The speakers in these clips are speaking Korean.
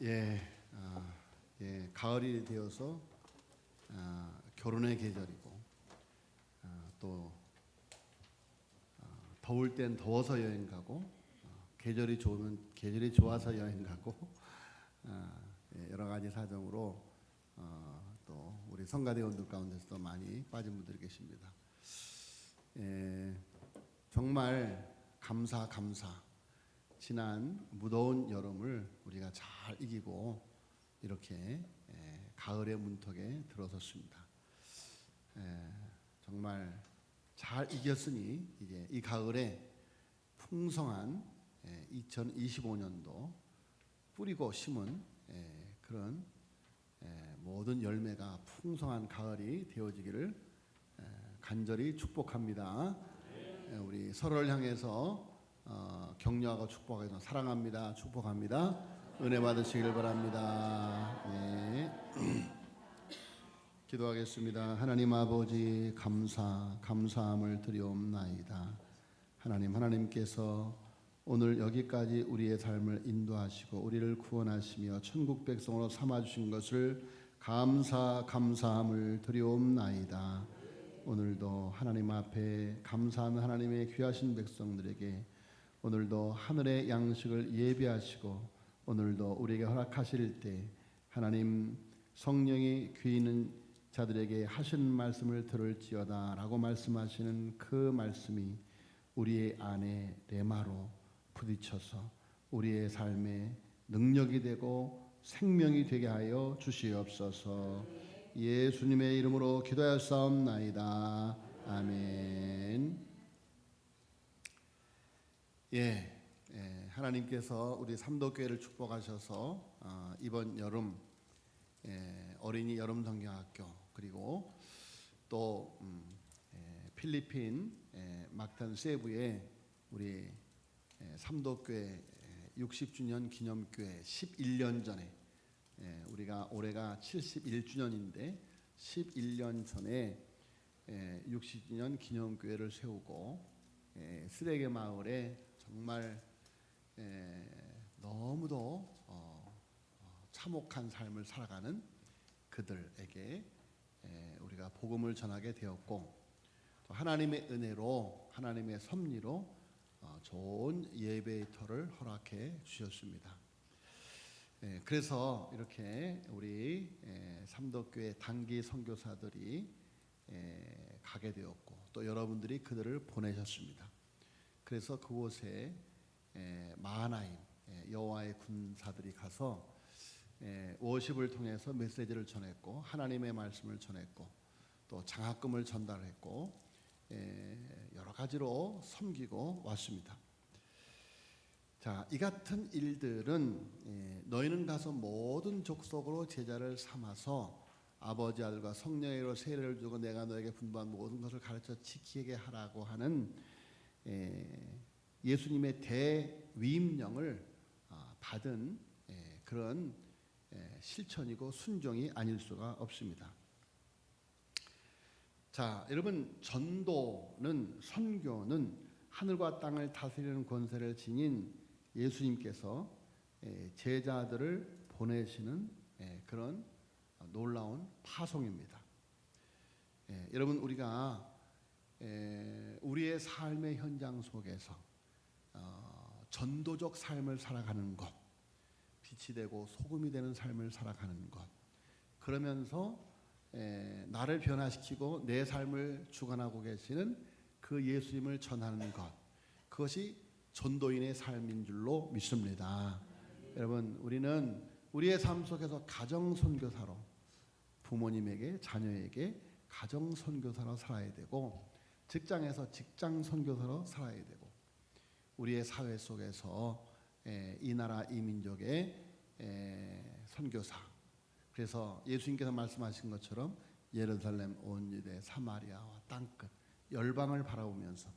예, 가을이 되어서 결혼의 계절이고 또 더울 땐 더워서 여행 가고 계절이 좋으면 계절이 좋아서 여행 가고 여러 가지 사정으로 또 우리 성가대원들 가운데서도 많이 빠진 분들이 계십니다. 정말 감사. 지난 무더운 여름을 우리가 잘 이기고 이렇게 가을의 문턱에 들어섰습니다. 정말 잘 이겼으니 이제 이 가을에 풍성한 2025년도 뿌리고 심은 그런 모든 열매가 풍성한 가을이 되어지기를 간절히 축복합니다. 우리 서로를 향해서 격려하고 축복하고 사랑합니다. 축복합니다. 은혜 받으시길 바랍니다. 네. 기도하겠습니다. 하나님 아버지 감사함을 드리옵나이다. 하나님께서 오늘 여기까지 우리의 삶을 인도하시고 우리를 구원하시며 천국 백성으로 삼아주신 것을 감사함을 드리옵나이다. 오늘도 하나님 앞에 감사하는 하나님의 귀하신 백성들에게 오늘도 하늘의 양식을 예비하시고 오늘도 우리에게 허락하실 때 하나님 성령이 귀 있는 자들에게 하신 말씀을 들을지어다 라고 말씀하시는 그 말씀이 우리의 안에 레마로 부딪혀서 우리의 삶에 능력이 되고 생명이 되게 하여 주시옵소서. 예수님의 이름으로 기도하였사옵나이다. 아멘. 하나님께서 우리 삼도교회를 축복하셔서 이번 여름 어린이 여름 성경학교 그리고 또 필리핀 막탄 세부에 우리 삼도교회 60주년 기념교회 11년 전에 우리가 올해가 71주년인데 11년 전에 60주년 기념교회를 세우고 쓰레기 마을에 정말 너무도 참혹한 삶을 살아가는 그들에게 우리가 복음을 전하게 되었고 또 하나님의 은혜로 하나님의 섭리로 좋은 예배의 터를 허락해 주셨습니다. 그래서 이렇게 우리 삼도교회 단기 선교사들이 가게 되었고 또 여러분들이 그들을 보내셨습니다. 그래서 그곳에 마하나임 여호와의 군사들이 가서 워십을 통해서 메시지를 전했고 하나님의 말씀을 전했고 또 장학금을 전달했고 여러 가지로 섬기고 왔습니다. 자, 이 같은 일들은 너희는 가서 모든 족속으로 제자를 삼아서 아버지 아들과 성령으로 세례를 주고 내가 너에게 분부한 모든 것을 가르쳐 지키게 하라고 하는 예수님의 대위임령을 받은 그런 실천이고 순종이 아닐 수가 없습니다. 자, 여러분 전도는 선교는 하늘과 땅을 다스리는 권세를 지닌 예수님께서 제자들을 보내시는 그런 놀라운 파송입니다. 여러분 우리가 우리의 삶의 현장 속에서 전도적 삶을 살아가는 것, 빛이 되고 소금이 되는 삶을 살아가는 것, 그러면서 나를 변화시키고 내 삶을 주관하고 계시는 그 예수님을 전하는 것, 그것이 전도인의 삶인 줄로 믿습니다. 여러분 우리는 우리의 삶 속에서 가정 선교사로 부모님에게 자녀에게 가정 선교사로 살아야 되고 직장에서 직장 선교사로 살아야 되고 우리의 사회 속에서 이 나라 이 민족의 선교사. 그래서 예수님께서 말씀하신 것처럼 예루살렘 온 유대 사마리아와 땅끝 열방을 바라보면서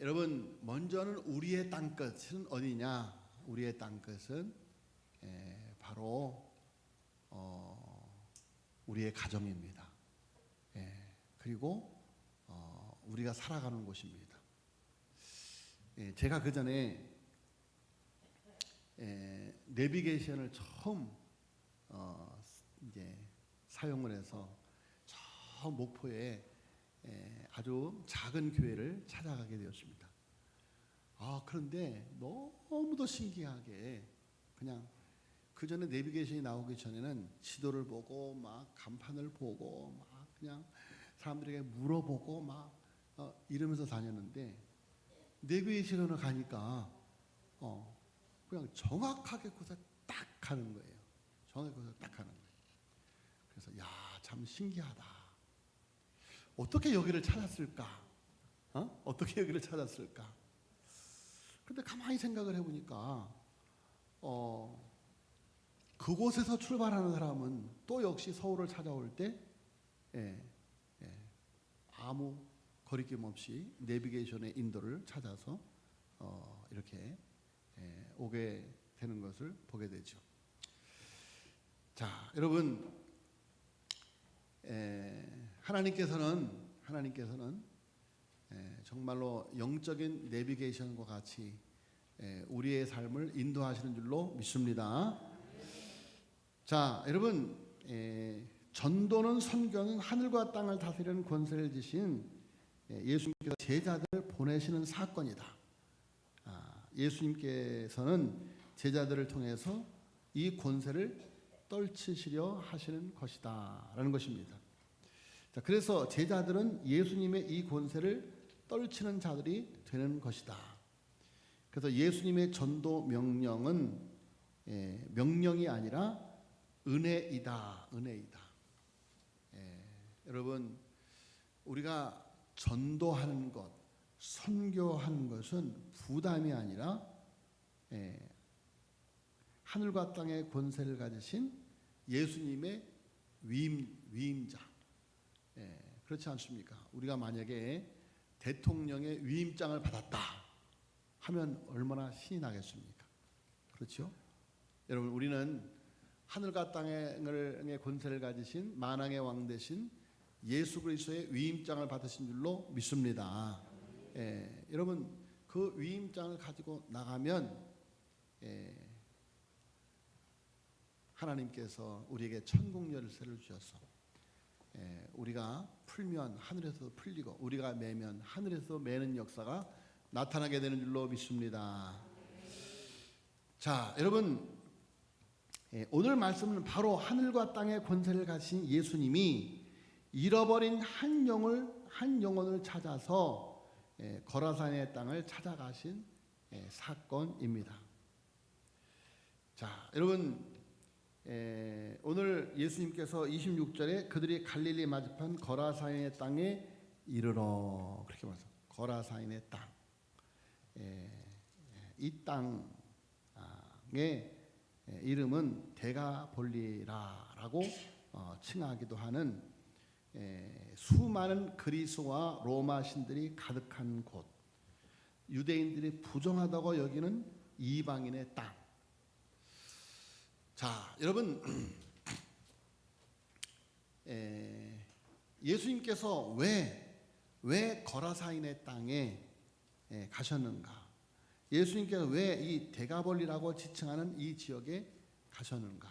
여러분 먼저는 우리의 땅끝은 어디냐? 우리의 땅끝은 바로 우리의 가정입니다. 그리고 우리가 살아가는 곳입니다. 제가 그 전에 내비게이션을 처음 이제 사용을 해서 저 목포에 아주 작은 교회를 찾아가게 되었습니다. 그런데 너무도 신기하게 그냥 그 전에 내비게이션이 나오기 전에는 지도를 보고 막 간판을 보고 막 그냥 사람들에게 물어보고 막 이러면서 다녔는데 내비게이션으로 가니까 그냥 정확하게 곳에 딱 가는 거예요. 정확하게 곳에 딱 가는 거예요. 그래서 참 신기하다. 어떻게 여기를 찾았을까? 어떻게 여기를 찾았을까? 근데 가만히 생각을 해보니까 그곳에서 출발하는 사람은 또 역시 서울을 찾아올 때 아무 거리낌 없이 내비게이션의 인도를 찾아서 이렇게 오게 되는 것을 보게 되죠. 자, 여러분, 하나님께서는 정말로 영적인 내비게이션과 같이 우리의 삶을 인도하시는 줄로 믿습니다. 자, 여러분, 전도는 선교는 하늘과 땅을 다스리는 권세를 지신 예수님께서 제자들을 보내시는 사건이다. 예수님께서는 제자들을 통해서 이 권세를 떨치시려 하시는 것이다 라는 것입니다. 자, 그래서 제자들은 예수님의 이 권세를 떨치는 자들이 되는 것이다. 그래서 예수님의 전도 명령은 명령이 아니라 은혜이다. 여러분, 우리가 전도하는 것, 선교하는 것은 부담이 아니라 하늘과 땅의 권세를 가지신 예수님의 위임자. 그렇지 않습니까? 우리가 만약에 대통령의 위임장을 받았다 하면 얼마나 신이 나겠습니까? 그렇죠? 여러분, 우리는 하늘과 땅의 권세를 가지신 만왕의 왕 되신 예수 그리스도의 위임장을 받으신 줄로 믿습니다. 여러분, 그 위임장을 가지고 나가면 하나님께서 우리에게 천국 열쇠를 주셔서 우리가 풀면 하늘에서 풀리고 우리가 매면 하늘에서 매는 역사가 나타나게 되는 줄로 믿습니다. 자, 여러분, 오늘 말씀은 바로 하늘과 땅의 권세를 가진 예수님이 잃어버린 한 영혼을 찾아서 거라산의 땅을 찾아가신 사건입니다. 자, 여러분, 오늘 예수님께서 26절에 그들이 갈릴리 맞은편 거라사인의 땅에 이르러 그렇게 말씀. 거라사인의 땅. 이 땅의 이름은 데가볼리라라고 칭하기도 하는 수많은 그리스와 로마 신들이 가득한 곳, 유대인들이 부정하다고 여기는 이방인의 땅. 자, 여러분, 예수님께서 왜 거라사인의 땅에 가셨는가? 예수님께서 왜 이 데가볼리라고 지칭하는 이 지역에 가셨는가?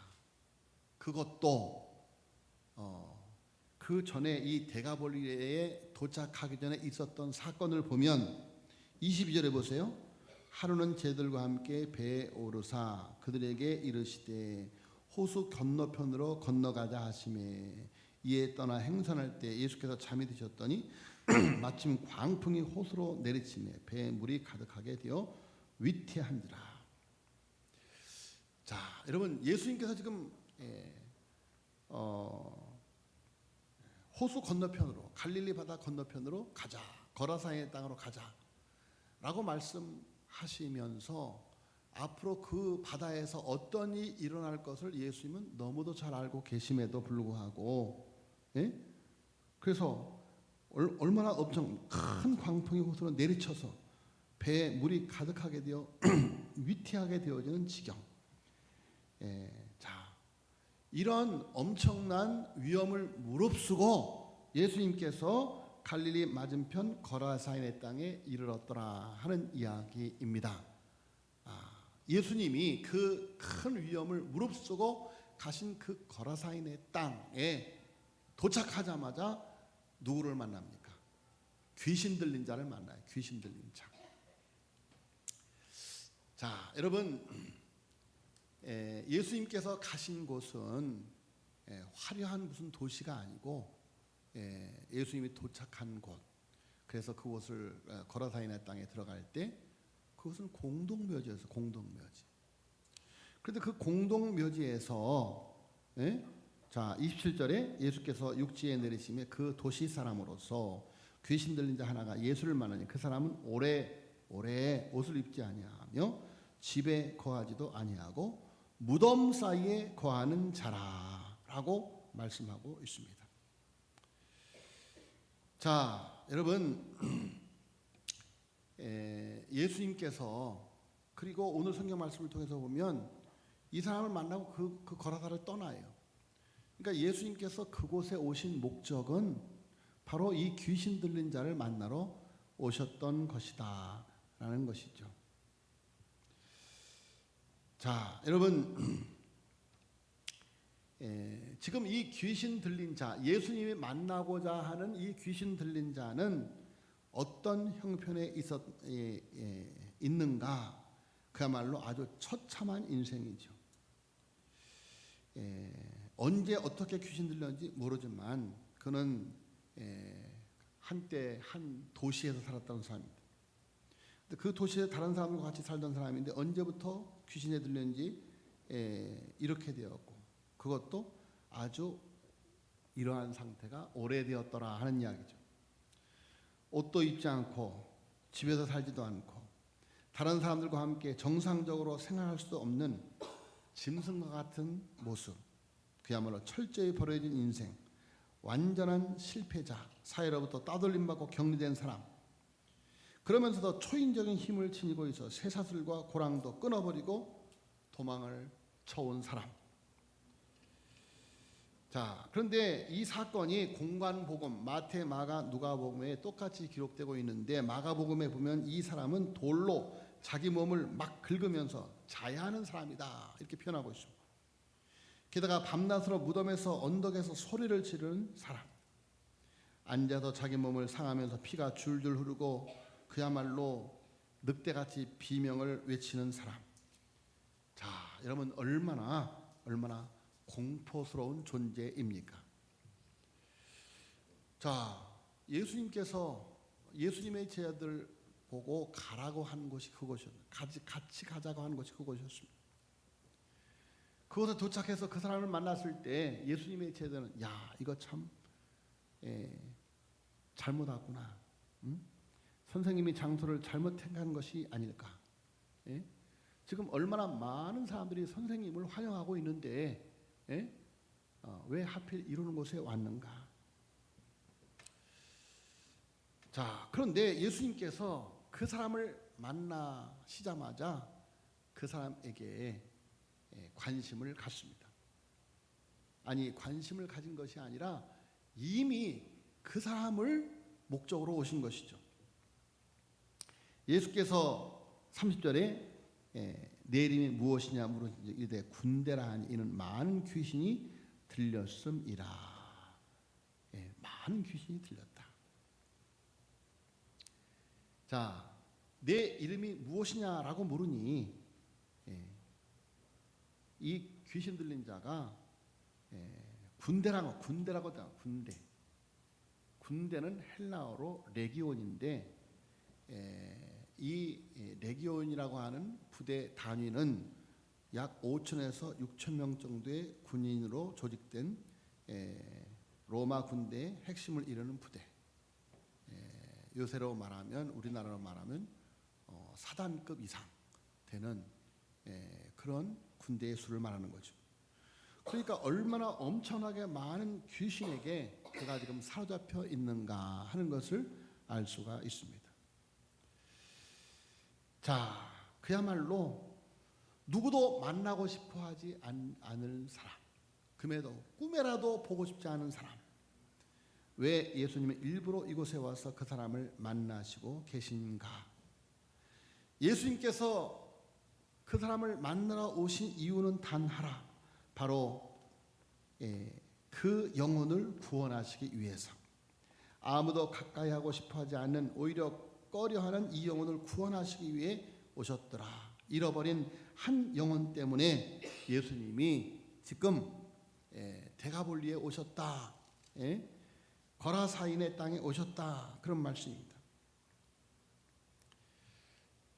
그것도 그 전에 이 데가볼리에 도착하기 전에 있었던 사건을 보면 22절에 보세요. 하루는 제들과 함께 배에 오르사 그들에게 이르시되 호수 건너편으로 건너가자 하시매 이에 떠나 행선할 때 예수께서 잠이 드셨더니 마침 광풍이 호수로 내리치매 배에 물이 가득하게 되어 위태한지라. 자, 여러분, 예수님께서 지금 호수 건너편으로, 갈릴리 바다 건너편으로 가자, 거라사인의 땅으로 가자라고 말씀하시면서 앞으로 그 바다에서 어떤 일이 일어날 것을 예수님은 너무도 잘 알고 계심에도 불구하고, 그래서 얼마나 엄청 큰 광풍이 호수로 내리쳐서 배에 물이 가득하게 되어 위태하게 되어지는 지경. 자, 이런 엄청난 위험을 무릅쓰고 예수님께서 갈릴리 맞은편 거라사인의 땅에 이르렀더라 하는 이야기입니다. 예수님이 그 큰 위험을 무릅쓰고 가신 그 거라사인의 땅에 도착하자마자 누구를 만납니까? 귀신 들린 자를 만나요. 귀신 들린 자. 자, 여러분, 예수님께서 가신 곳은 화려한 무슨 도시가 아니고 예수님이 도착한 곳. 그래서 그곳을 거라사인의 땅에 들어갈 때 그것은 공동묘지였어요. 공동묘지. 그런데 그 공동묘지에서 자 27절에 예수께서 육지에 내리시며 그 도시 사람으로서 귀신 들린 자 하나가 예수를 만나니 그 사람은 오래 옷을 입지 아니하며 집에 거하지도 아니하고 무덤 사이에 거하는 자라라고 말씀하고 있습니다. 자, 여러분, 예수님께서 그리고 오늘 성경 말씀을 통해서 보면 이 사람을 만나고 그 거라사를 떠나요. 그러니까 예수님께서 그곳에 오신 목적은 바로 이 귀신 들린 자를 만나러 오셨던 것이다 라는 것이죠. 자, 여러분, 지금 이 귀신 들린 자, 예수님이 만나고자 하는 이 귀신 들린 자는 어떤 형편에 있는가? 그야말로 아주 처참한 인생이죠. 언제 어떻게 귀신 들렸는지 모르지만 그는 한때 한 도시에서 살았던 사람입니다. 그 도시에 다른 사람과 같이 살던 사람인데 언제부터 귀신에 들렸는지 이렇게 되었고 그것도 아주 이러한 상태가 오래되었더라 하는 이야기죠. 옷도 입지 않고 집에서 살지도 않고 다른 사람들과 함께 정상적으로 생활할 수 없는 짐승과 같은 모습, 그야말로 철저히 버려진 인생, 완전한 실패자, 사회로부터 따돌림받고 격리된 사람, 그러면서도 초인적인 힘을 지니고 있어 쇠사슬과 고랑도 끊어버리고 도망을 쳐온 사람. 자, 그런데 이 사건이 공관복음, 마태, 마가, 누가복음에 똑같이 기록되고 있는데 마가복음에 보면 이 사람은 돌로 자기 몸을 막 긁으면서 자해하는 사람이다 이렇게 표현하고 있습니다. 게다가 밤낮으로 무덤에서 언덕에서 소리를 지르는 사람, 앉아서 자기 몸을 상하면서 피가 줄줄 흐르고 그야말로 늑대같이 비명을 외치는 사람. 자, 여러분 얼마나 공포스러운 존재입니까? 자, 예수님께서 예수님의 제자들 보고 가라고 한 곳이 그곳이었습니다. 같이 가자고 한 곳이 그곳이었습니다. 그곳에 도착해서 그 사람을 만났을 때 예수님의 제자는 야, 이거 참 잘못 왔구나. 선생님이 장소를 잘못 택한 것이 아닐까. 지금 얼마나 많은 사람들이 선생님을 환영하고 있는데 왜 하필 이러는 곳에 왔는가. 자, 그런데 예수님께서 그 사람을 만나시자마자 그 사람에게 관심을 갖습니다. 아니, 관심을 가진 것이 아니라 이미 그 사람을 목적으로 오신 것이죠. 예수께서 30절에 내 이름이 무엇이냐 물으시니 이르되 군대라 하니 이는 많은 귀신이 들렸음이라. 많은 귀신이 들렸다. 자, 내 이름이 무엇이냐라고 물으니 이 귀신 들린 자가 군대라고 군대는 헬라어로 레기온인데 이 레기온이라고 하는 부대 단위는 약 5천에서 6천 명 정도의 군인으로 조직된 로마 군대의 핵심을 이루는 부대. 요새로 말하면 우리나라로 말하면 사단급 이상 되는 그런 군대의 수를 말하는 거죠. 그러니까 얼마나 엄청나게 많은 귀신에게 그가 지금 사로잡혀 있는가 하는 것을 알 수가 있습니다. 자, 그야말로 누구도 만나고 싶어 하지 않을 사람, 금에도 꿈에라도 보고 싶지 않은 사람. 왜 예수님은 일부러 이곳에 와서 그 사람을 만나시고 계신가? 예수님께서 그 사람을 만나러 오신 이유는 단 하나, 바로 그 영혼을 구원하시기 위해서. 아무도 가까이 하고 싶어하지 않는, 오히려 꺼려하는 이 영혼을 구원하시기 위해 오셨더라. 잃어버린 한 영혼 때문에 예수님이 지금 데가볼리에 오셨다, 거라사인의 땅에 오셨다, 그런 말씀입니다.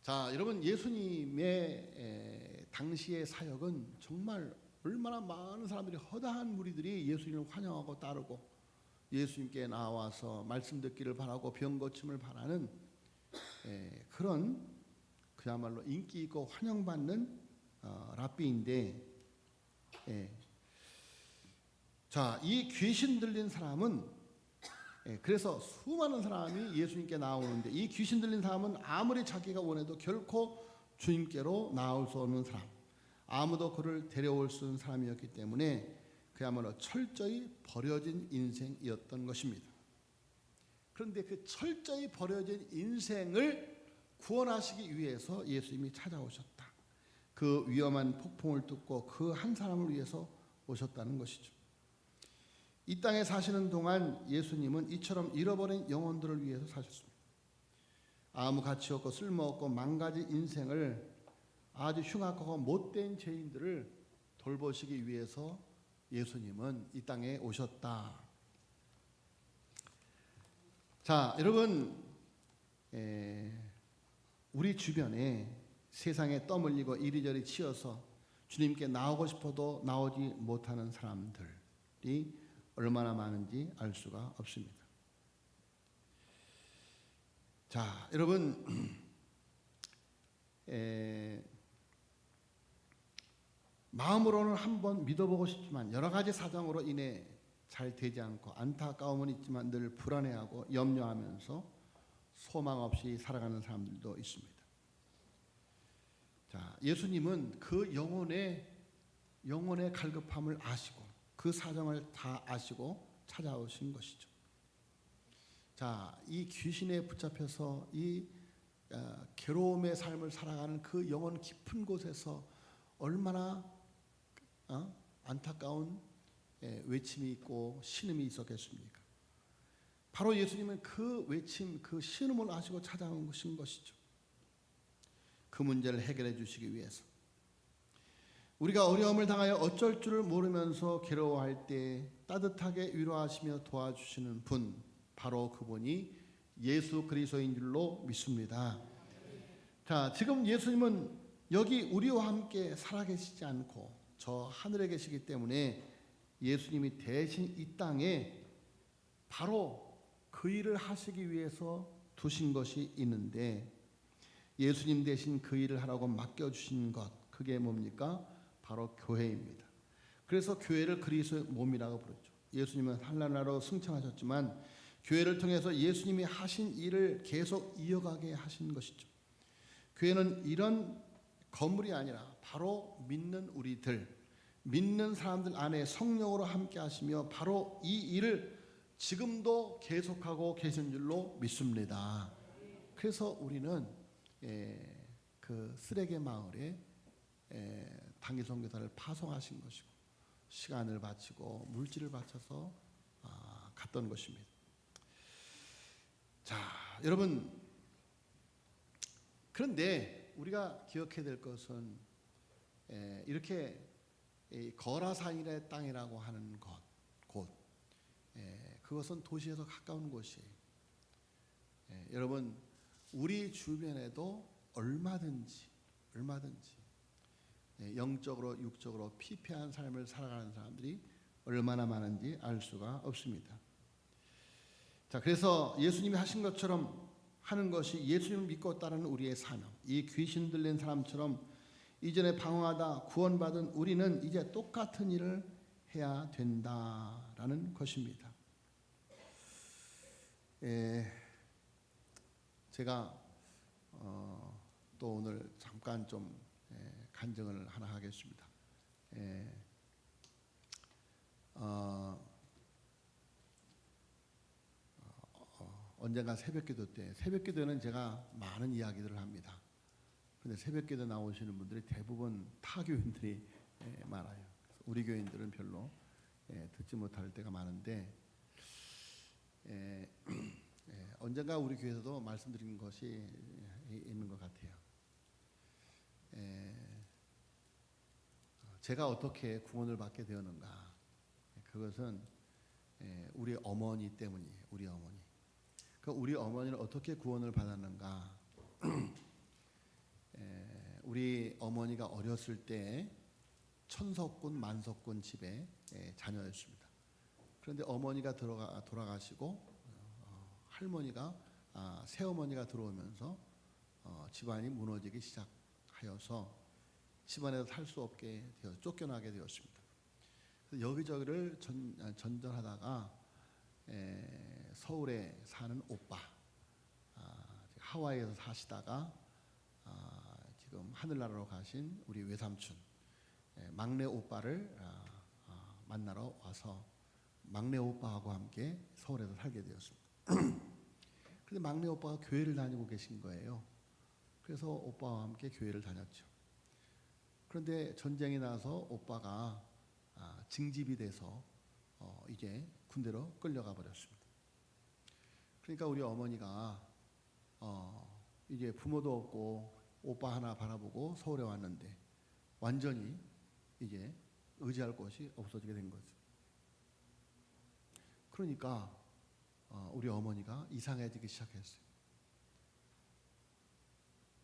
자, 여러분, 예수님의 당시의 사역은 정말 얼마나 많은 사람들이, 허다한 무리들이 예수님을 환영하고 따르고 예수님께 나와서 말씀 듣기를 바라고 병 고침을 바라는 그런 그야말로 인기 있고 환영받는 랍비인데, 자, 이 귀신 들린 사람은, 그래서 수많은 사람이 예수님께 나오는데, 이 귀신 들린 사람은 아무리 자기가 원해도 결코 주님께로 나올 수 없는 사람, 아무도 그를 데려올 수 없는 사람이었기 때문에 그야말로 철저히 버려진 인생이었던 것입니다. 그런데 그 철저히 버려진 인생을 구원하시기 위해서 예수님이 찾아오셨다. 그 위험한 폭풍을 뚫고 그 한 사람을 위해서 오셨다는 것이죠. 이 땅에 사시는 동안 예수님은 이처럼 잃어버린 영혼들을 위해서 사셨습니다. 아무 가치 없고 쓸모없고 망가진 인생을, 아주 흉악하고 못된 죄인들을 돌보시기 위해서 예수님은 이 땅에 오셨다. 자, 여러분, 우리 주변에 세상에 떠밀리고 이리저리 치여서 주님께 나오고 싶어도 나오지 못하는 사람들이 얼마나 많은지 알 수가 없습니다. 자, 여러분, 마음으로는 한번 믿어보고 싶지만 여러 가지 사정으로 인해 잘 되지 않고 안타까움은 있지만 늘 불안해하고 염려하면서 소망 없이 살아가는 사람들도 있습니다. 자, 예수님은 그 영혼의 갈급함을 아시고 그 사정을 다 아시고 찾아오신 것이죠. 자, 이 귀신에 붙잡혀서 이 괴로움의 삶을 살아가는 그 영혼 깊은 곳에서 얼마나 안타까운 외침이 있고 신음이 있었겠습니까? 바로 예수님은 그 외침, 그 신음을 아시고 찾아오신 것이죠. 그 문제를 해결해 주시기 위해서. 우리가 어려움을 당하여 어쩔 줄을 모르면서 괴로워할 때 따뜻하게 위로하시며 도와주시는 분, 바로 그분이 예수 그리스도인 줄로 믿습니다. 자, 지금 예수님은 여기 우리와 함께 살아계시지 않고 저 하늘에 계시기 때문에 예수님이 대신 이 땅에 바로 그 일을 하시기 위해서 두신 것이 있는데, 예수님 대신 그 일을 하라고 맡겨주신 것, 그게 뭡니까? 바로 교회입니다. 그래서 교회를 그리스도의 몸이라고 부르죠. 예수님은 한나라로 승천하셨지만 교회를 통해서 예수님이 하신 일을 계속 이어가게 하신 것이죠. 교회는 이런 건물이 아니라 바로 믿는 우리들, 믿는 사람들 안에 성령으로 함께 하시며 바로 이 일을 지금도 계속하고 계신 줄로 믿습니다. 그래서 우리는 그 쓰레기 마을에 단기 선교사를 파송하신 것이고 시간을 바치고 물질을 바쳐서 갔던 것입니다. 자, 여러분, 그런데 우리가 기억해야 될 것은 이렇게 거라사인의 땅이라고 하는 곳, 그것은 도시에서 가까운 곳이에요. 여러분, 우리 주변에도 얼마든지 영적으로 육적으로 피폐한 삶을 살아가는 사람들이 얼마나 많은지 알 수가 없습니다. 자, 그래서 예수님이 하신 것처럼 하는 것이 예수님을 믿고 따르는 우리의 사명. 이 귀신 들린 사람처럼 이전에 방황하다 구원받은 우리는 이제 똑같은 일을 해야 된다라는 것입니다. 제가 또 오늘 잠깐 좀 간증을 하나 하겠습니다. 언젠가 새벽기도 때, 새벽기도에는 제가 많은 이야기들을 합니다. 근데 새벽기도 나오시는 분들이 대부분 타 교인들이 많아요. 그래서 우리 교인들은 별로 듣지 못할 때가 많은데 언젠가 우리 교회에서도 말씀드린 것이 있는 것 같아요. 제가 어떻게 구원을 받게 되었는가? 그것은 우리 어머니 때문이에요. 우리 어머니. 우리 어머니는 어떻게 구원을 받았는가? 우리 어머니가 어렸을 때 천석군, 만석군 집의 자녀였습니다. 그런데 어머니가 돌아가시고 할머니가 새어머니가 들어오면서 집안이 무너지기 시작하여서 집안에서 살 수 없게 되어 쫓겨나게 되었습니다. 그래서 여기저기를 전전하다가 서울에 사는 오빠, 하와이에서 사시다가 지금 하늘나라로 가신 우리 외삼촌, 막내 오빠를 만나러 와서 막내 오빠하고 함께 서울에서 살게 되었습니다. 그런데 막내 오빠가 교회를 다니고 계신 거예요. 그래서 오빠와 함께 교회를 다녔죠. 그런데 전쟁이 나서 오빠가 징집이 돼서 이제 군대로 끌려가 버렸습니다. 그러니까 우리 어머니가 이제 부모도 없고 오빠 하나 바라보고 서울에 왔는데 완전히 이제 의지할 곳이 없어지게 된 거죠. 그러니까 우리 어머니가 이상해지기 시작했어요.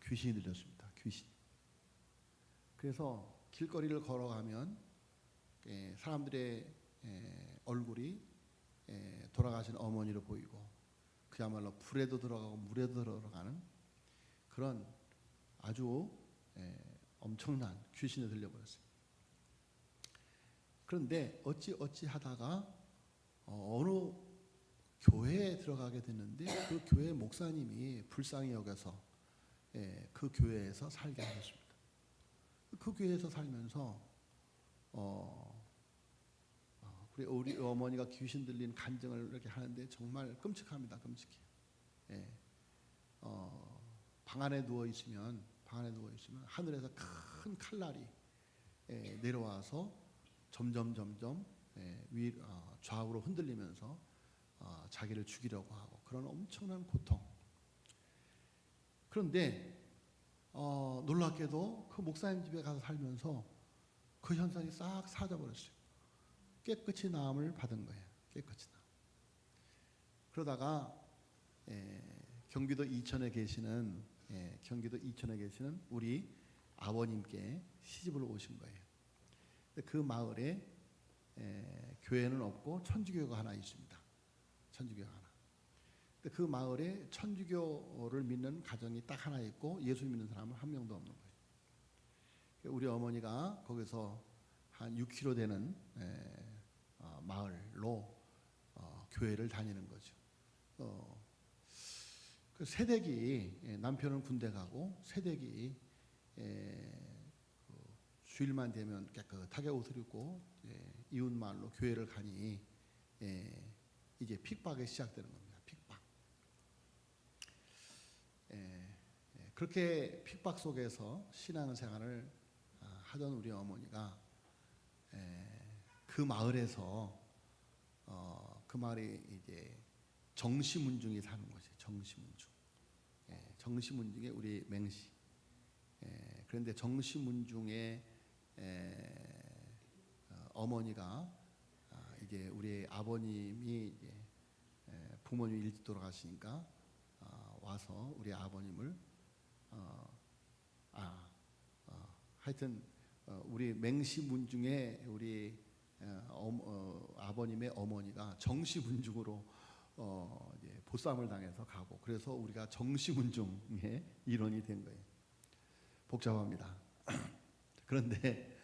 귀신이 들렸습니다. 귀신. 그래서 길거리를 걸어가면 사람들의 얼굴이 돌아가신 어머니로 보이고 그야말로 불에도 들어가고 물에도 들어가는 그런 아주 엄청난 귀신이 들려버렸어요. 그런데 어찌 하다가 어느 교회에 들어가게 됐는데 그 교회 목사님이 불쌍히 여겨서 그 교회에서 살게 하셨습니다. 그 교회에서 살면서 우리 어머니가 귀신 들린 간증을 이렇게 하는데 정말 끔찍합니다. 끔찍해요. 방 안에 누워 있으면 하늘에서 큰 칼날이 내려와서 점점 좌우로 흔들리면서 자기를 죽이려고 하고 그런 엄청난 고통. 그런데 놀랍게도 그 목사님 집에 가서 살면서 그 현상이 싹 사라져버렸어요. 깨끗이 나음을 받은 거예요. 깨끗이 나음. 그러다가 경기도 이천에 계시는 우리 아버님께 시집을 오신 거예요. 그 마을에 교회는 없고 천주교가 하나 있습니다. 천주교가 하나. 그 마을에 천주교를 믿는 가정이 딱 하나 있고 예수 믿는 사람은 한 명도 없는 거예요. 우리 어머니가 거기서 한 6km 되는 마을로 교회를 다니는 거죠. 그 새댁이 남편은 군대 가고 새댁이 주일만 되면 깨끗하게 옷을 입고 이웃 마을로 교회를 가니 이제 핍박이 시작되는 겁니다. 핍박. 그렇게 핍박 속에서 신앙생활을 하던 우리 어머니가 그 마을에서 그 마을이 이제 정시문중이 사는 곳이에요. 정시문중. 정시문중에 우리 맹시. 그런데 정시문중에 어머니가 이제 우리 아버님이 이제 부모님이 일찍 돌아가시니까 와서 우리 아버님을 하여튼 우리 맹시문중에 우리 아버님의 어머니가 정시문중으로 이제 보쌈을 당해서 가고 그래서 우리가 정시문중의 일원이 된 거예요. 복잡합니다. 그런데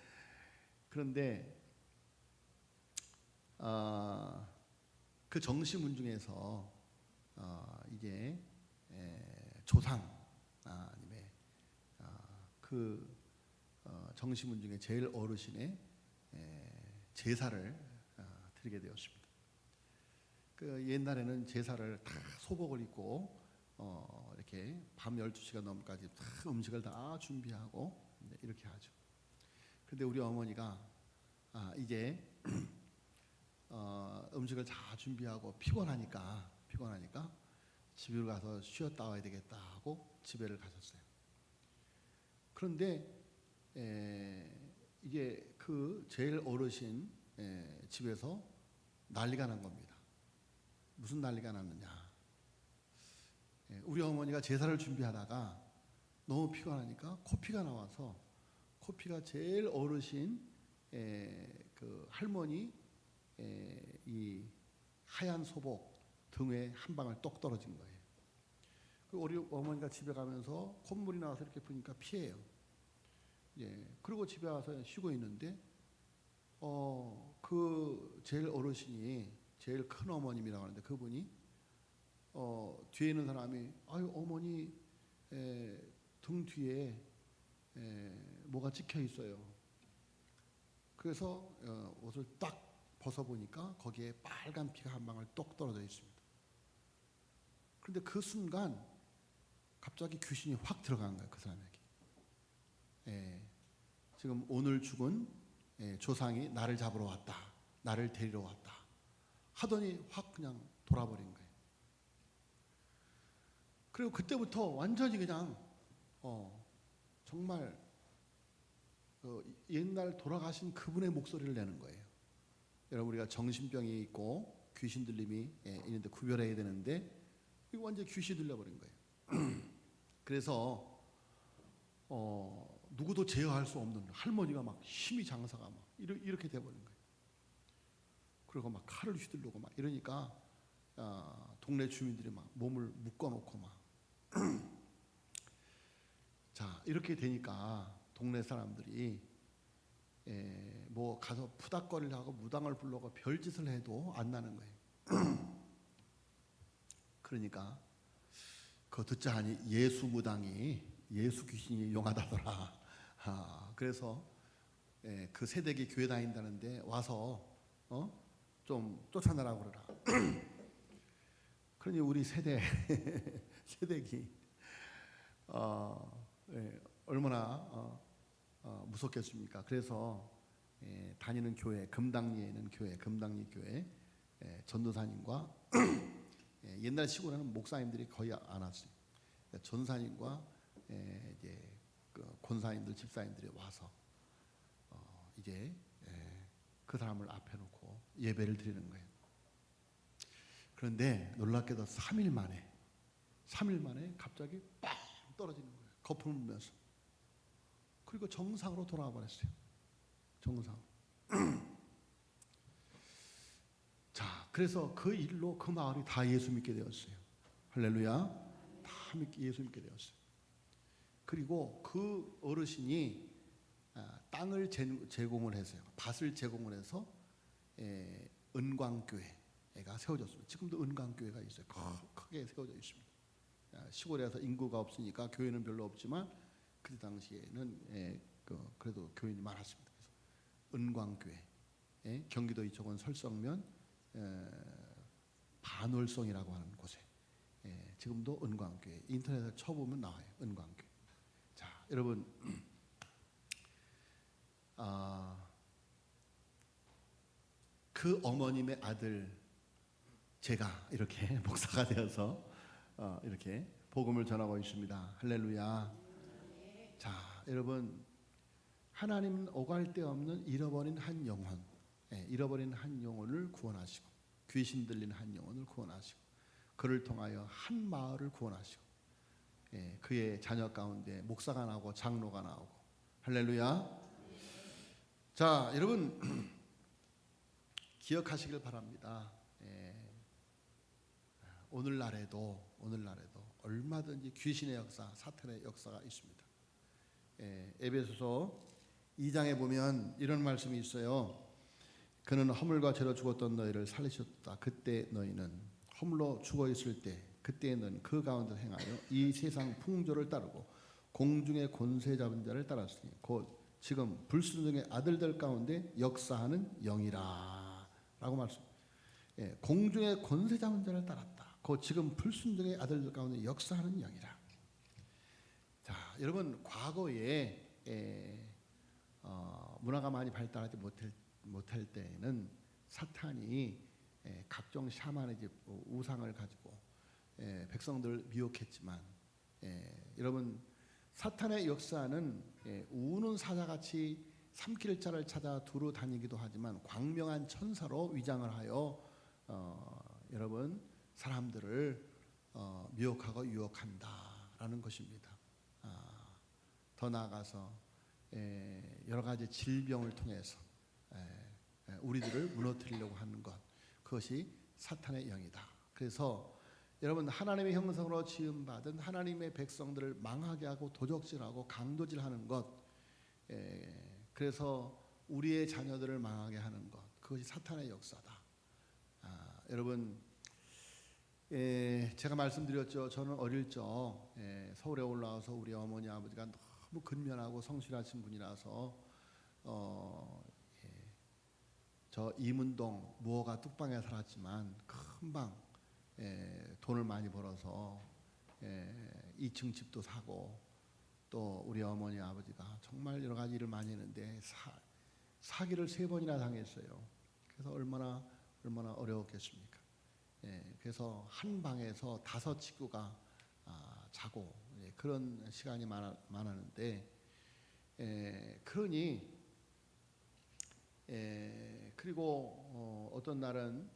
그 정시문중에서 이제 조상 아니면 그 정시문중의 제일 어르신의 제사를 드리게 되었습니다. 그 옛날에는 제사를 다 소복을 입고 이렇게 밤 12시가 넘까지 다 음식을 다 준비하고 이렇게 하죠. 근데 우리 어머니가 이제 음식을 다 준비하고 피곤하니까 집에 가서 쉬었다 와야 되겠다 하고 집에를 가셨어요. 그런데 이게 그 제일 어르신 집에서 난리가 난 겁니다. 무슨 난리가 났느냐? 우리 어머니가 제사를 준비하다가 너무 피곤하니까 코피가 나와서 코피가 제일 어르신 그 할머니 이 하얀 소복 등에 한 방울 똑 떨어진 거예요. 우리 어머니가 집에 가면서 콧물이 나와서 이렇게 보니까 피해요. 그리고 집에 와서 쉬고 있는데 그 제일 어르신이 제일 큰 어머님이라고 하는데 그분이 뒤에 있는 사람이 아유 어머니 등 뒤에 뭐가 찍혀 있어요. 그래서 옷을 딱 벗어보니까 거기에 빨간 피가 한 방울 똑 떨어져 있습니다. 그런데 그 순간 갑자기 귀신이 확 들어간 거예요. 그 사람에게. 지금 오늘 죽은 조상이 나를 잡으러 왔다. 나를 데리러 왔다. 하더니 확 그냥 돌아버린 거예요. 그리고 그때부터 완전히 그냥 정말 옛날 돌아가신 그분의 목소리를 내는 거예요. 여러분 우리가 정신병이 있고 귀신 들림이 있는데 구별해야 되는데 이거 완전 귀신 들려버린 거예요. 그래서 누구도 제어할 수 없는 할머니가 막 힘이 장사가 막 이렇게 돼버린 거예요. 그리고 막 칼을 휘두르고 막 이러니까 동네 주민들이 막 몸을 묶어놓고 막 자 이렇게 되니까 동네 사람들이 뭐 가서 푸닥거리를 하고 무당을 불러고 별짓을 해도 안 나는 거예요. 그러니까 그거 듣자 하니 예수 무당이 예수 귀신이 용하다더라. 그래서 그 세대기 교회 다닌다는데 와서 좀 쫓아내라고 그러라. 그러니 우리 세대기 얼마나 무섭겠습니까? 그래서 다니는 교회 금당리에 있는 교회 금당리 교회 전도사님과 옛날 시골에는 목사님들이 거의 안 왔어요. 전사님과 이제 그 권사님들 집사님들이 와서 이제 그 사람을 앞에 놓고 예배를 드리는 거예요. 그런데 놀랍게도 3일 만에 갑자기 빵 떨어지는 거예요. 거품을 불면서. 그리고 정상으로 돌아와 버렸어요. 정상. 자, 그래서 그 일로 그 마을이 다 예수 믿게 되었어요. 할렐루야. 다 예수 믿게 되었어요. 그리고 그 어르신이 땅을 제공을 했어요. 밭을 제공을 해서 은광교회가 세워졌습니다. 지금도 은광교회가 있어요. 크게 세워져 있습니다. 시골에서 인구가 없으니까 교회는 별로 없지만 그 당시에는 그래도 교인이 많았습니다. 그래서 은광교회, 경기도 이쪽은 설성면 반월성이라고 하는 곳에 지금도 은광교회 인터넷에 쳐보면 나와요. 은광교회. 자, 여러분 그 어머님의 아들 제가 이렇게 목사가 되어서 이렇게 복음을 전하고 있습니다. 할렐루야. 자, 여러분 하나님은 오갈 데 없는 잃어버린 한 영혼, 잃어버린 한 영혼을 구원하시고 귀신 들린 한 영혼을 구원하시고 그를 통하여 한 마을을 구원하시고 그의 자녀 가운데 목사가 나오고 장로가 나오고 할렐루야. 자, 여러분 기억하시길 바랍니다. 오늘날에도 얼마든지 귀신의 역사, 사탄의 역사가 있습니다. 에베소서 2장에 보면 이런 말씀이 있어요. 그는 허물과 죄로 죽었던 너희를 살리셨다. 그때 너희는 허물로 죽어 있을 때 그때 너희는 그 가운데 행하여 이 세상 풍조를 따르고 공중의 권세 잡은 자를 따랐으니 곧 지금 불순종의 아들들 가운데 역사하는 영이라 라고 말씀. 공중의 권세 잡은 자를 따랐다. 곧 지금 불순종의 아들들 가운데 역사하는 영이라. 자, 여러분 과거에 문화가 많이 발달하지 못할 때에는 사탄이 각종 샤머니즘 우상을 가지고 백성들을 미혹했지만, 여러분 사탄의 역사는 우는 사자같이 삼킬 자를 찾아 두루 다니기도 하지만 광명한 천사로 위장을 하여 여러분 사람들을 미혹하고 유혹한다라는 것입니다. 더 나아가서 여러 가지 질병을 통해서 우리들을 무너뜨리려고 하는 것, 그것이 사탄의 영이다. 그래서 여러분 하나님의 형상으로 지음받은 하나님의 백성들을 망하게 하고 도적질하고 강도질하는 것, 그래서 우리의 자녀들을 망하게 하는 것, 그것이 사탄의 역사다. 여러분 제가 말씀드렸죠. 저는 어릴 적 서울에 올라와서 우리 어머니 아버지가 너무 근면하고 성실하신 분이라서 저 이문동 무허가 뚝방에 살았지만 금방 돈을 많이 벌어서 2층 집도 사고, 또 우리 어머니 아버지가 정말 여러 가지 일을 많이 했는데 사기를 3번이나 당했어요. 그래서 얼마나 어려웠겠습니까? 그래서 한 방에서 5 식구가 자고 그런 시간이 많았는데, 그러니 그리고 어떤 날은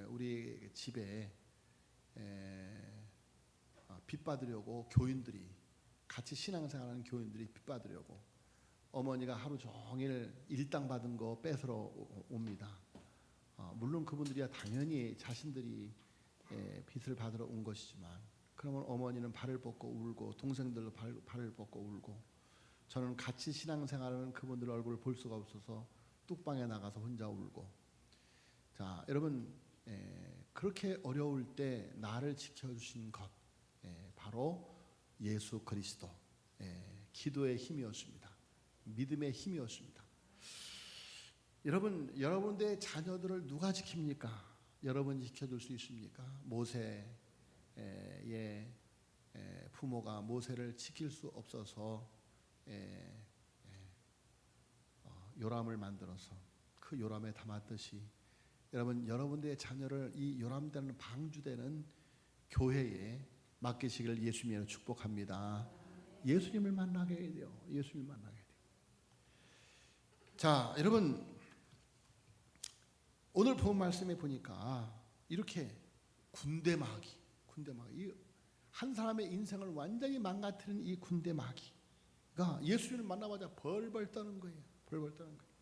우리 집에 빚 받으려고 교인들이, 같이 신앙생활하는 교인들이 빚 받으려고 어머니가 하루 종일 일당 받은 거 뺏으러 옵니다. 물론 그분들이야 당연히 자신들이 빚을 받으러 온 것이지만, 그러면 어머니는 발을 뻗고 울고 동생들도 발을 뻗고 울고, 저는 같이 신앙생활하는 그분들 얼굴을 볼 수가 없어서 뚝방에 나가서 혼자 울고. 자, 여러분 그렇게 어려울 때 나를 지켜주신 것, 바로 예수 그리스도, 기도의 힘이었습니다. 믿음의 힘이었습니다. 여러분들의 자녀들을 누가 지킵니까? 여러분이 지켜줄 수 있습니까? 모세의 부모가 모세를 지킬 수 없어서 요람을 만들어서 그 요람에 담았듯이, 여러분들의 자녀를 이 요람되는 방주되는 교회에 맡기시기를 예수님으로 축복합니다. 예수님을 만나게 해야 돼요. 예수님을 만나게 해야 돼요. 자, 여러분 오늘 본 말씀에 보니까 이렇게 군대 마귀, 한 사람의 인생을 완전히 망가뜨리는 이 군대 마귀가 예수님을 만나자마자 벌벌 떠는 거예요. 벌벌 떠는 거예요.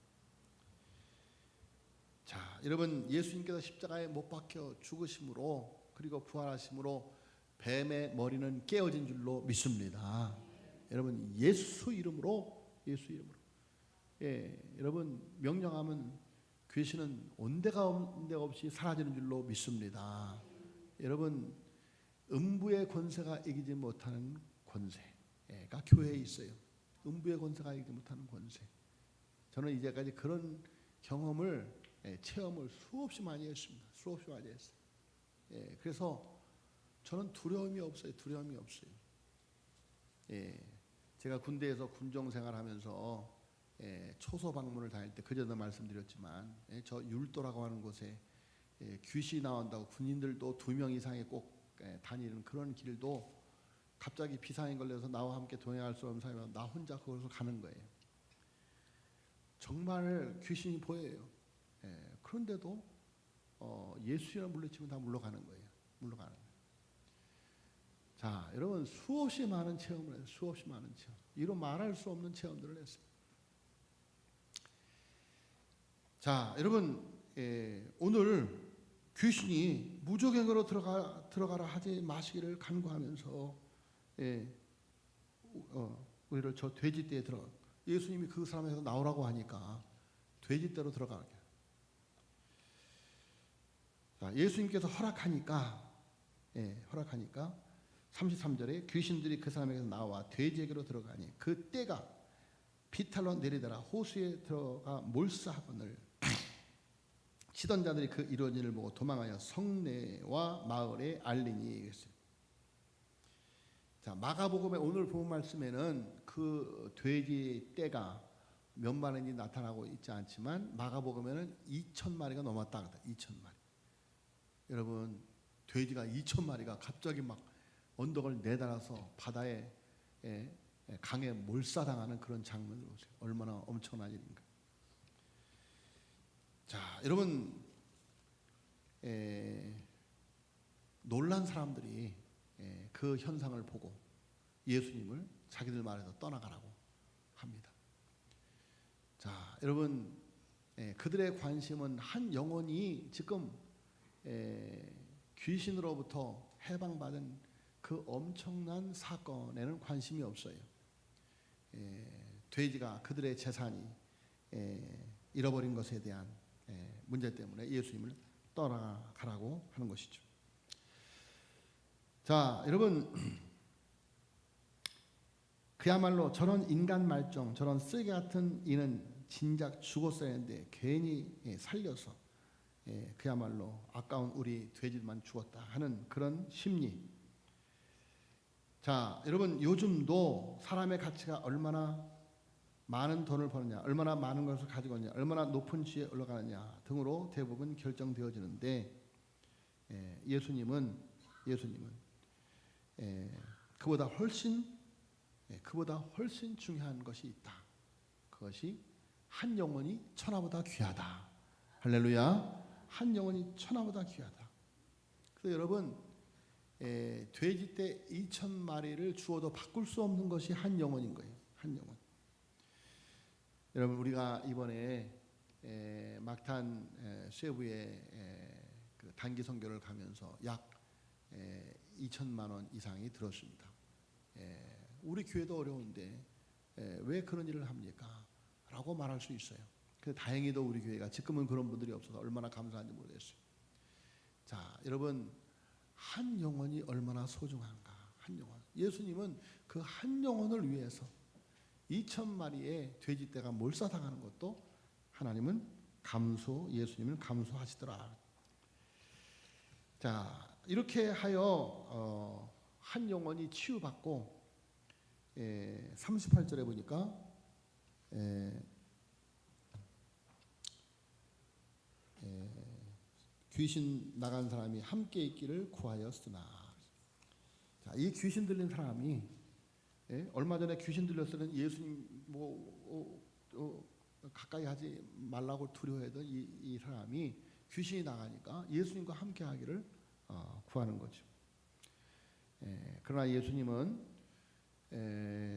자, 여러분 예수님께서 십자가에 못 박혀 죽으심으로 그리고 부활하심으로 뱀의 머리는 깨어진 줄로 믿습니다. 여러분 예수 이름으로, 여러분 명령하면 귀신은 온데가 없이 사라지는 줄로 믿습니다. 여러분 음부의 권세가 이기지 못하는 권세가 교회에 있어요. 음부의 권세가 이기지 못하는 권세. 저는 이제까지 그런 경험을 체험을 수없이 많이 했습니다. 수없이 많이 했어요. 그래서 저는 두려움이 없어요. 제가 군대에서 군종 생활하면서 초소 방문을 다닐 때 그전에도 말씀드렸지만, 저 율도라고 하는 곳에 귀신이 나온다고 군인들도 2명 이상이 꼭 다니는 그런 길도 갑자기 비상이 걸려서 나와 함께 동행할 수 없는 사람이 나 혼자 그곳을 가는 거예요. 정말 귀신이 보여요. 그런데도 예수님을 물리치면 다 물러가는 거예요. 자, 여러분 수없이 많은 체험을 해요. 수없이 많은 체험. 이로 말할 수 없는 체험들을 했습니다. 자, 여러분 오늘 귀신이 무저갱으로 들어가라 하지 마시기를 간구하면서 우리를 저 돼지떼에 들어가, 예수님이 그 사람에서 나오라고 하니까 돼지떼로 들어가게. 자, 예수님께서 허락하니까 33절에 귀신들이 그 사람에게서 나와 돼지에게로 들어가니 그 떼가 비탈로 내리더라. 호수에 들어가 몰사하거늘 치던 자들이 그 이루어진 일을 보고 도망하여 성내와 마을에 알리니. 자, 마가복음의 오늘 본 말씀에는 그 돼지 떼가 몇 마리인지 나타나고 있지 않지만 마가복음에는 2,000마리가 넘었다. 2,000마리. 여러분, 돼지가 2,000마리가 갑자기 막 언덕을 내달아서 바다에 강에 몰사당하는 그런 장면을 보세요. 얼마나 엄청난 일인가. 자, 여러분, 놀란 사람들이 그 현상을 보고 예수님을 자기들 말에서 떠나가라고 합니다. 자, 여러분, 그들의 관심은 한 영혼이 지금 귀신으로부터 해방받은 그 엄청난 사건에는 관심이 없어요. 돼지가 그들의 재산이 잃어버린 것에 대한 문제 때문에 예수님을 떠나가라고 하는 것이죠. 자, 여러분, 그야말로 저런 인간 말종, 저런 쓰레기 같은 이는 진작 죽었어야 했는데 괜히 살려서 그야말로 아까운 우리 돼지만 죽었다 하는 그런 심리. 자, 여러분, 요즘도 사람의 가치가 얼마나 많은 돈을 버느냐, 얼마나 많은 것을 가지고 있느냐, 얼마나 높은 지위에 올라가느냐 등으로 대부분 결정되어지는데 예수님은 그보다 훨씬 중요한 것이 있다. 그것이 한 영혼이 천하보다 귀하다. 할렐루야. 한 영혼이 천하보다 귀하다. 그래서 여러분, 돼지떼 2,000마리를 주어도 바꿀 수 없는 것이 한 영혼인 거예요. 한 영혼. 여러분, 우리가 이번에 막탄 쇠부의 그 단기 선교를 가면서 약 2천만 원 이상이 들었습니다. 우리 교회도 어려운데 왜 그런 일을 합니까? 라고 말할 수 있어요. 근데 다행히도 우리 교회가 지금은 그런 분들이 없어서 얼마나 감사한지 모르겠어요. 자, 여러분, 한 영혼이 얼마나 소중한가. 한 영혼. 예수님은 그 한 영혼을 위해서 2,000마리의 돼지떼가 몰사당하는 것도 하나님은 예수님은 감수하시더라. 자, 이렇게 하여 한 영혼이 치유받고 38절에 보니까 귀신 나간 사람이 함께 있기를 구하였으나. 자, 이 귀신 들린 사람이 얼마 전에 귀신 들렸을 예수님 가까이 하지 말라고 두려워했던 이 사람이 귀신이 나가니까 예수님과 함께 하기를 구하는 거죠. 그러나 예수님은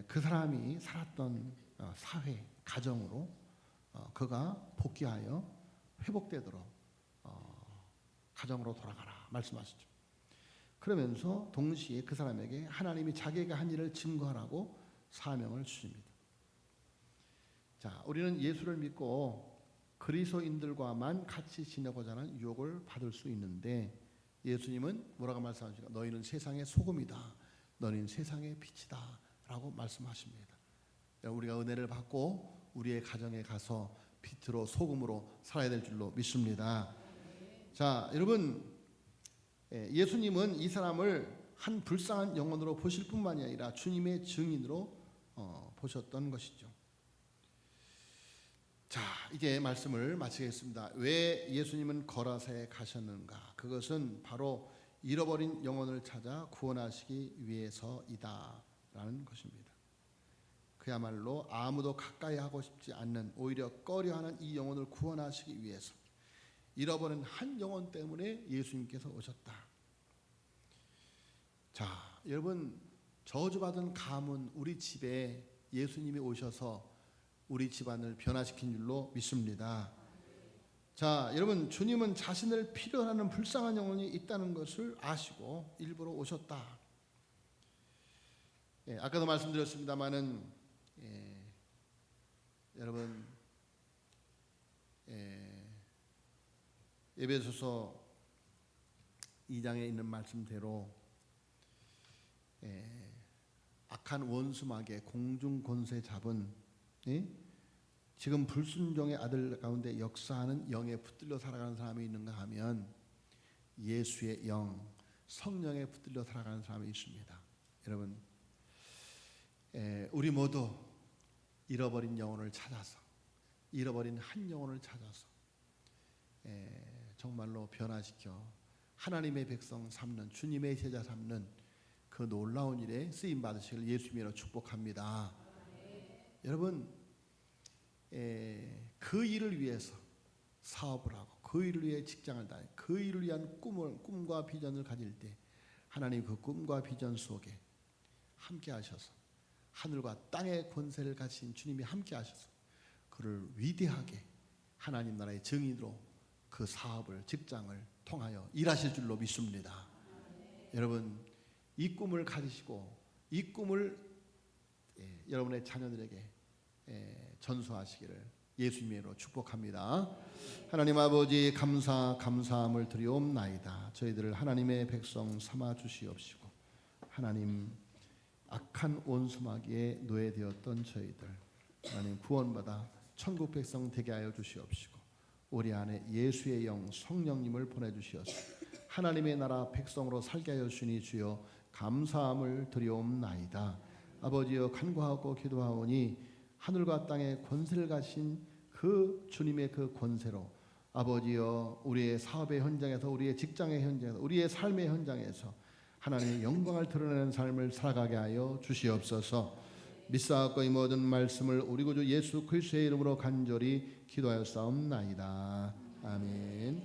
그 사람이 살았던 사회, 가정으로 그가 복귀하여 회복되도록 가정으로 돌아가라 말씀하시죠. 그러면서 동시에 그 사람에게 하나님이 자기가 한 일을 증거하라고 사명을 주십니다. 자, 우리는 예수를 믿고 그리스도인들과만 같이 지내고자 하는 유혹을 받을 수 있는데 예수님은 뭐라고 말씀하십니까? 너희는 세상의 소금이다. 너희는 세상의 빛이다. 라고 말씀하십니다. 우리가 은혜를 받고 우리의 가정에 가서 빛으로 소금으로 살아야 될 줄로 믿습니다. 자, 여러분, 예수님은 이 사람을 한 불쌍한 영혼으로 보실 뿐만이 아니라 주님의 증인으로 보셨던 것이죠. 자, 이제 말씀을 마치겠습니다. 왜 예수님은 거라사에 가셨는가? 그것은 바로 잃어버린 영혼을 찾아 구원하시기 위해서이다 라는 것입니다. 그야말로 아무도 가까이 하고 싶지 않는, 오히려 꺼려하는 이 영혼을 구원하시기 위해서 잃어버린 한 영혼 때문에 예수님께서 오셨다. 자, 여러분, 저주받은 가문 우리 집에 예수님이 오셔서 우리 집안을 변화시킨 줄로 믿습니다. 자, 여러분, 주님은 자신을 필요로 하는 불쌍한 영혼이 있다는 것을 아시고 일부러 오셨다. 아까도 말씀드렸습니다마는 여러분, 에베소서 2장에 있는 말씀대로 악한 원수마귀의 공중 권세 잡은 지금 불순종의 아들 가운데 역사하는 영에 붙들려 살아가는 사람이 있는가 하면 예수의 영, 성령에 붙들려 살아가는 사람이 있습니다. 여러분, 우리 모두 잃어버린 영혼을 찾아서, 잃어버린 한 영혼을 찾아서 정말로 변화시켜 하나님의 백성 삼는, 주님의 제자 삼는 그 놀라운 일에 쓰임 받으시길 예수님으로 축복합니다. 여러분, 그 일을 위해서 사업을 하고 그 일을 위해 직장을 다니고 그 일을 위한 꿈과 비전을 가질 때 하나님 그 꿈과 비전 속에 함께 하셔서 하늘과 땅의 권세를 가진 주님이 함께 하셔서 그를 위대하게 하나님 나라의 증인으로 그 사업을, 직장을 통하여 일하실 줄로 믿습니다. 여러분, 이 꿈을 가지시고 이 꿈을 여러분의 자녀들에게 전수하시기를 예수님으로 축복합니다. 하나님 아버지, 감사함을 드리옵나이다. 저희들을 하나님의 백성 삼아 주시옵시고, 하나님 악한 원수마귀에 노예되었던 저희들 하나님 구원받아 천국 백성 되게 하여 주시옵시고, 우리 안에 예수의 영 성령님을 보내주시어서 하나님의 나라 백성으로 살게 하여 주시니 주여 감사함을 드리옵나이다. 아버지여, 간구하고 기도하오니 하늘과 땅의 권세를 가신 그 주님의 그 권세로 아버지여, 우리의 사업의 현장에서, 우리의 직장의 현장에서, 우리의 삶의 현장에서 하나님의 영광을 드러내는 삶을 살아가게 하여 주시옵소서. 믿사옵고 이 모든 말씀을 우리 구주 예수 그리스도의 이름으로 간절히 기도하였사옵나이다. 아멘.